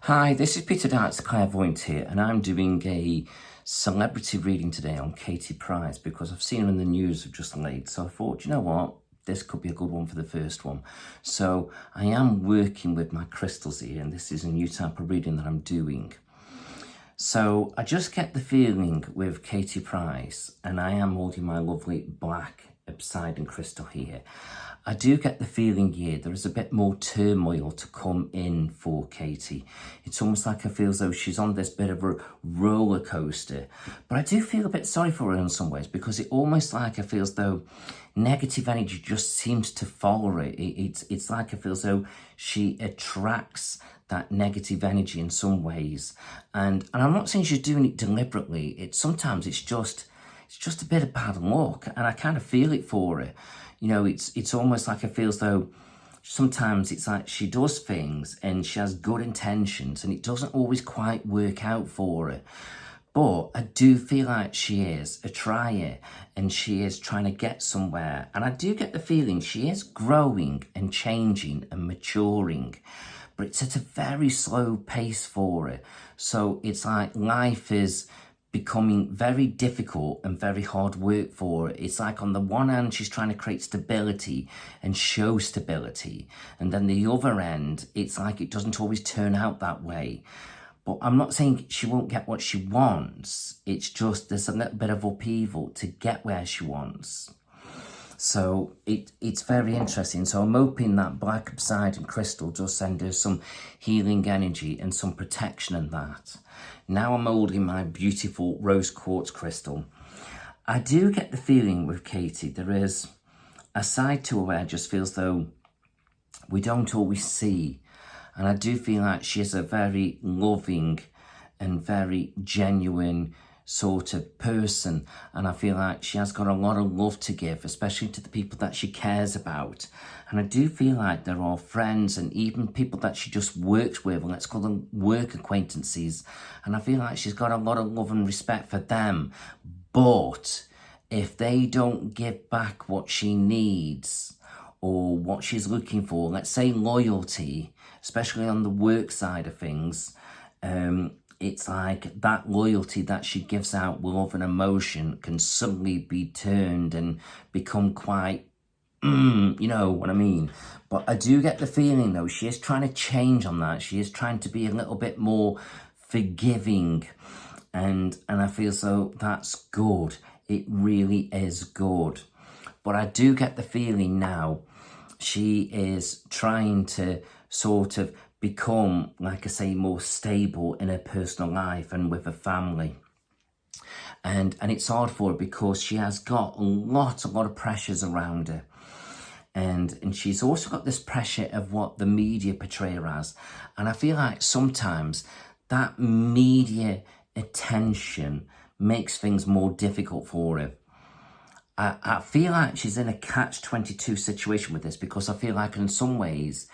Hi, this is Peter Darts, Clairvoyant here, and I'm doing a celebrity reading today on Katie Price because I've seen her in the news just late. So I thought, you know what, this could be a good one for the first one. So I am working with my crystals here, and this is a new type of reading that I'm doing. So I just get the feeling with Katie Price, and I am holding my lovely black obsidian crystal here. I do get the feeling here there is a bit more turmoil to come in for Katie. It's almost like I feel as though she's on this bit of a roller coaster. But I do feel a bit sorry for her in some ways because it almost like I feel as though negative energy just seems to follow her. It's like I feel as though she attracts that negative energy in some ways. And I'm not saying she's doing it deliberately. Sometimes it's just a bit of bad luck, and I kind of feel it for her. You know, it's almost like I feel as though sometimes it's like she does things and she has good intentions and it doesn't always quite work out for her. But I do feel like she is a trier and she is trying to get somewhere. And I do get the feeling she is growing and changing and maturing. But it's at a very slow pace for her. So it's like life is becoming very difficult and very hard work for her. It's like on the one hand, she's trying to create stability and show stability. And then the other end, it's like it doesn't always turn out that way. But I'm not saying she won't get what she wants. It's just there's a little bit of upheaval to get where she wants. So it's very interesting. So I'm hoping that black obsidian crystal does send her some healing energy and some protection in that. Now I'm holding my beautiful rose quartz crystal. I do get the feeling with Katie, there is a side to her where it just feels though we don't always see. And I do feel like she is a very loving and very genuine sort of person, and I feel like she has got a lot of love to give, especially to the people that she cares about. And I do feel like there are friends and even people that she just works with, let's call them work acquaintances, and I feel like she's got a lot of love and respect for them. But if they don't give back what she needs or what she's looking for, let's say loyalty, especially on the work side of things, it's like that loyalty that she gives out, love and emotion, can suddenly be turned and become quite, you know what I mean? But I do get the feeling though, she is trying to change on that. She is trying to be a little bit more forgiving. And I feel so that's good. It really is good. But I do get the feeling now she is trying to sort of become, like I say, more stable in her personal life and with her family. And it's hard for her because she has got a lot of pressures around her. And she's also got this pressure of what the media portray her as. And I feel like sometimes that media attention makes things more difficult for her. I feel like she's in a catch-22 situation with this because I feel like in some ways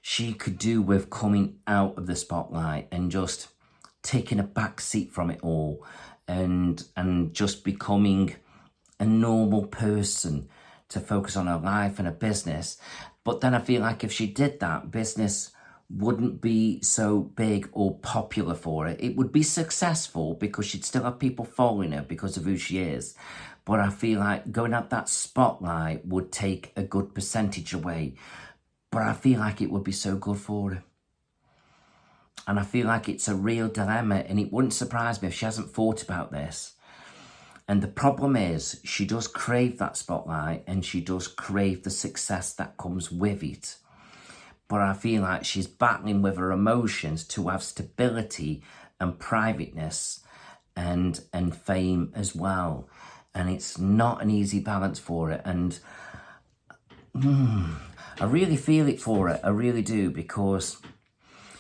she could do with coming out of the spotlight and just taking a back seat from it all and just becoming a normal person to focus on her life and her business. But then I feel like if she did that, business wouldn't be so big or popular for her. It would be successful because she'd still have people following her because of who she is. But I feel like going out that spotlight would take a good percentage away. But I feel like it would be so good for her. And I feel like it's a real dilemma, and it wouldn't surprise me if she hasn't thought about this. And the problem is, she does crave that spotlight, and she does crave the success that comes with it. But I feel like she's battling with her emotions to have stability and privateness and fame as well. And it's not an easy balance for her. And I really feel it for her. I really do, because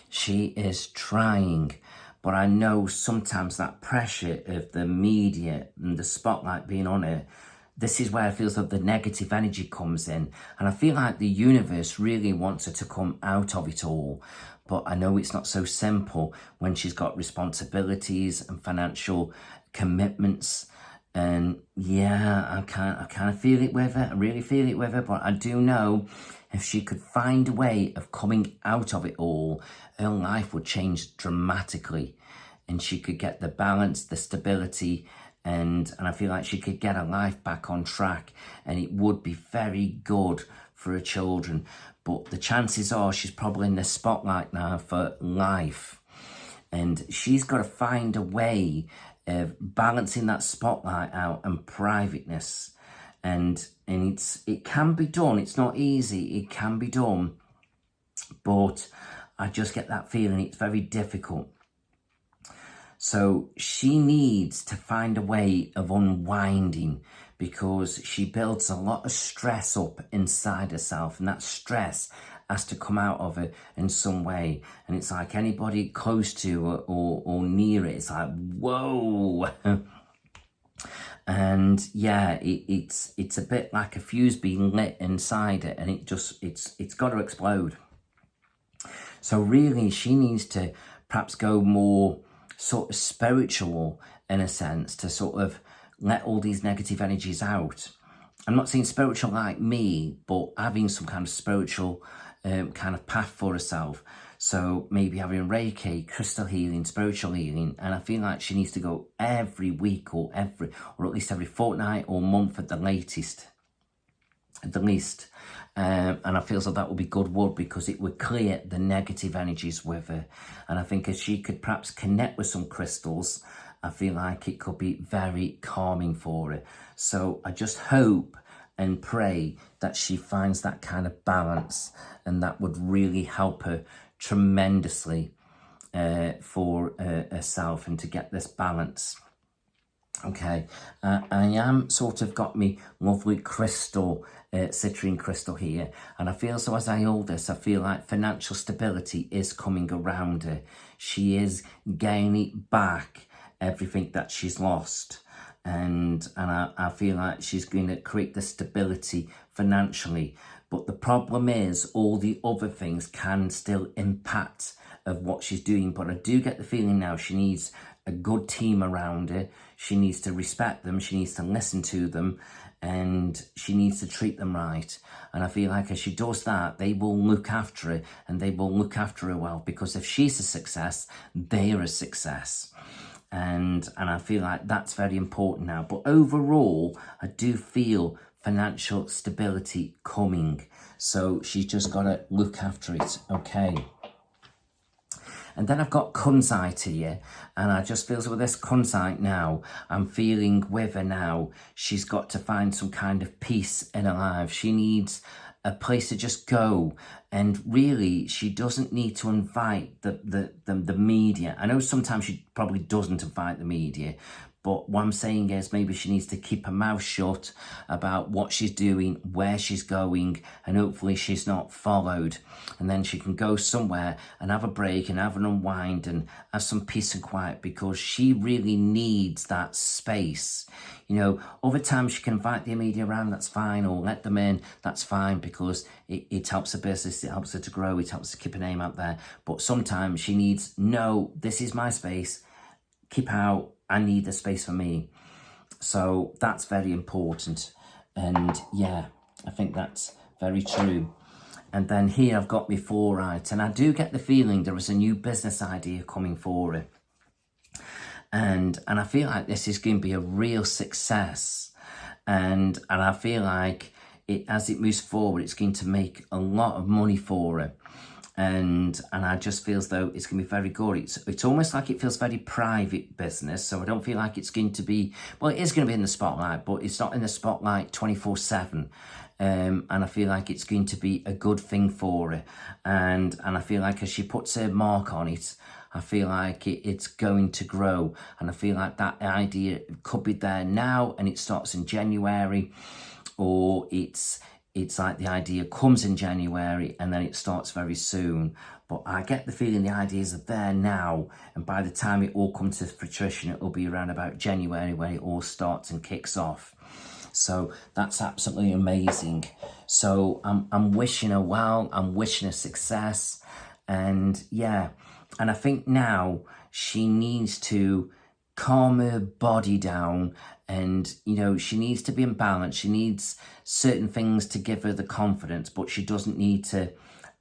she is trying. But I know sometimes that pressure of the media and the spotlight being on her, this is where I feel that the negative energy comes in. And I feel like the universe really wants her to come out of it all. But I know it's not so simple when she's got responsibilities and financial commitments And yeah, I kind of feel it with her. I really feel it with her. But I do know if she could find a way of coming out of it all, her life would change dramatically. And she could get the balance, the stability, and I feel like she could get her life back on track. And it would be very good for her children. But the chances are she's probably in the spotlight now for life. And she's got to find a way of balancing that spotlight out and privateness. And it can be done. It's not easy. It can be done. But I just get that feeling it's very difficult. So she needs to find a way of unwinding, because she builds a lot of stress up inside herself, and that stress has to come out of her in some way. And it's like anybody close to her or near it, it's like, whoa. And yeah, it's a bit like a fuse being lit inside it, and it's got to explode. So really, she needs to perhaps go more sort of spiritual in a sense, to sort of let all these negative energies out. I'm not saying spiritual like me, but having some kind of spiritual kind of path for herself. So maybe having Reiki, crystal healing, spiritual healing. And I feel like she needs to go every week or at least every fortnight or month at the least. And I feel so that would be good wood, because it would clear the negative energies with her. And I think if she could perhaps connect with some crystals, I feel like it could be very calming for her. So I just hope and pray that she finds that kind of balance, and that would really help her tremendously for herself, and to get this balance. Okay, I am sort of got me lovely crystal, citrine crystal here, and I feel so as I hold this, I feel like financial stability is coming around her. She is gaining back everything that she's lost, and I feel like she's going to create the stability financially. But the problem is all the other things can still impact of what she's doing. But I do get the feeling now she needs a good team around her. She needs to respect them. She needs to listen to them, and she needs to treat them right. And I feel like as she does that, they will look after her, and they will look after her well, because if she's a success, they're a success. And I feel like that's very important now. But overall, I do feel financial stability coming. So she's just got to look after it, okay? And then I've got Kunzite here, and I just feel with this Kunzite now, I'm feeling with her now, she's got to find some kind of peace in her life. She needs a place to just go, and really she doesn't need to invite the media. I know sometimes she probably doesn't invite the media, but what I'm saying is maybe she needs to keep her mouth shut about what she's doing, where she's going, and hopefully she's not followed. And then she can go somewhere and have a break and have an unwind and have some peace and quiet, because she really needs that space. You know, over time she can invite the media around, that's fine, or let them in, that's fine, because it helps her business, it helps her to grow, it helps her to keep her name out there. But sometimes she needs, no, this is my space, keep out, I need the space for me. So that's very important. And yeah, I think that's very true. And then here I've got my Fluorite, and I do get the feeling there is a new business idea coming for it. And I feel like this is going to be a real success. And I feel like as it moves forward, it's going to make a lot of money for her. And I just feel as though it's going to be very good. It's almost like it feels very private business, so I don't feel like it's going to be, well, it is going to be in the spotlight, but it's not in the spotlight 24/7. And I feel like it's going to be a good thing for her. And I feel like as she puts her mark on it, I feel like it's going to grow. And I feel like that idea could be there now and it starts in January, or it's like the idea comes in January and then it starts very soon. But I get the feeling the ideas are there now, and by the time it all comes to fruition, it will be around about January when it all starts and kicks off. So that's absolutely amazing. So I'm wishing her well, I'm wishing her success, and yeah. And I think now she needs to calm her body down And, you know, she needs to be in balance. She needs certain things to give her the confidence, but she doesn't need to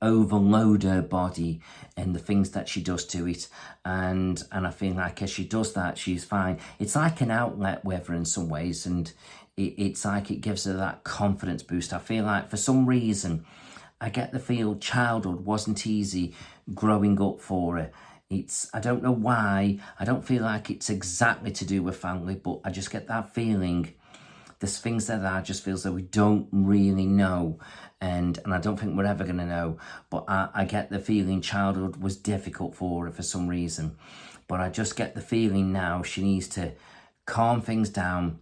overload her body and the things that she does to it. And I feel like as she does that, she's fine. It's like an outlet with her in some ways, and it's like it gives her that confidence boost. I feel like for some reason, I get the feel childhood wasn't easy growing up for her. I don't know why, I don't feel like it's exactly to do with family, but I just get that feeling. There's things that I just feel that we don't really know, and I don't think we're ever going to know, but I get the feeling childhood was difficult for her for some reason. But I just get the feeling now she needs to calm things down,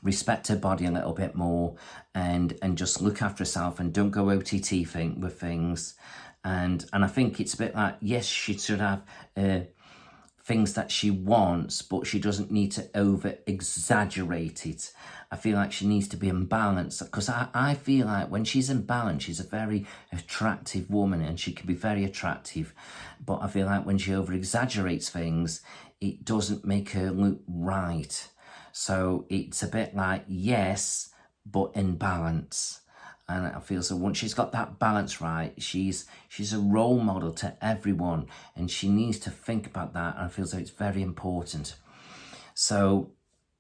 respect her body a little bit more, and just look after herself and don't go OTT with things. And I think it's a bit like, yes, she should have things that she wants, but she doesn't need to over exaggerate it. I feel like she needs to be in balance, because I feel like when she's in balance, she's a very attractive woman, and she can be very attractive. But I feel like when she over exaggerates things, it doesn't make her look right. So it's a bit like, yes, but in balance. And I feel so once she's got that balance right, she's a role model to everyone, and she needs to think about that. And I feel so it's very important. So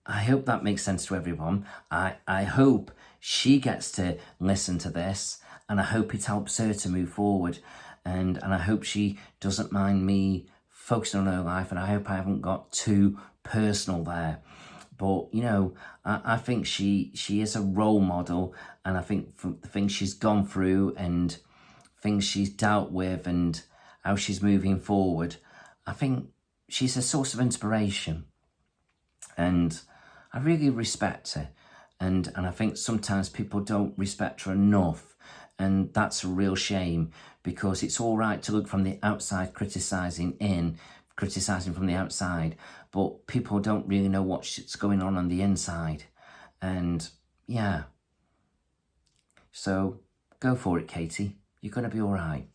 I hope that makes sense to everyone. I hope she gets to listen to this, and I hope it helps her to move forward. And I hope she doesn't mind me focusing on her life, and I hope I haven't got too personal there. But, you know, I think she is a role model, and I think from the things she's gone through and things she's dealt with and how she's moving forward, I think she's a source of inspiration. And I really respect her. And I think sometimes people don't respect her enough. And that's a real shame, because it's all right to look from the outside criticising from the outside, but people don't really know what's going on the inside. And yeah, so go for it, Katie. You're going to be all right.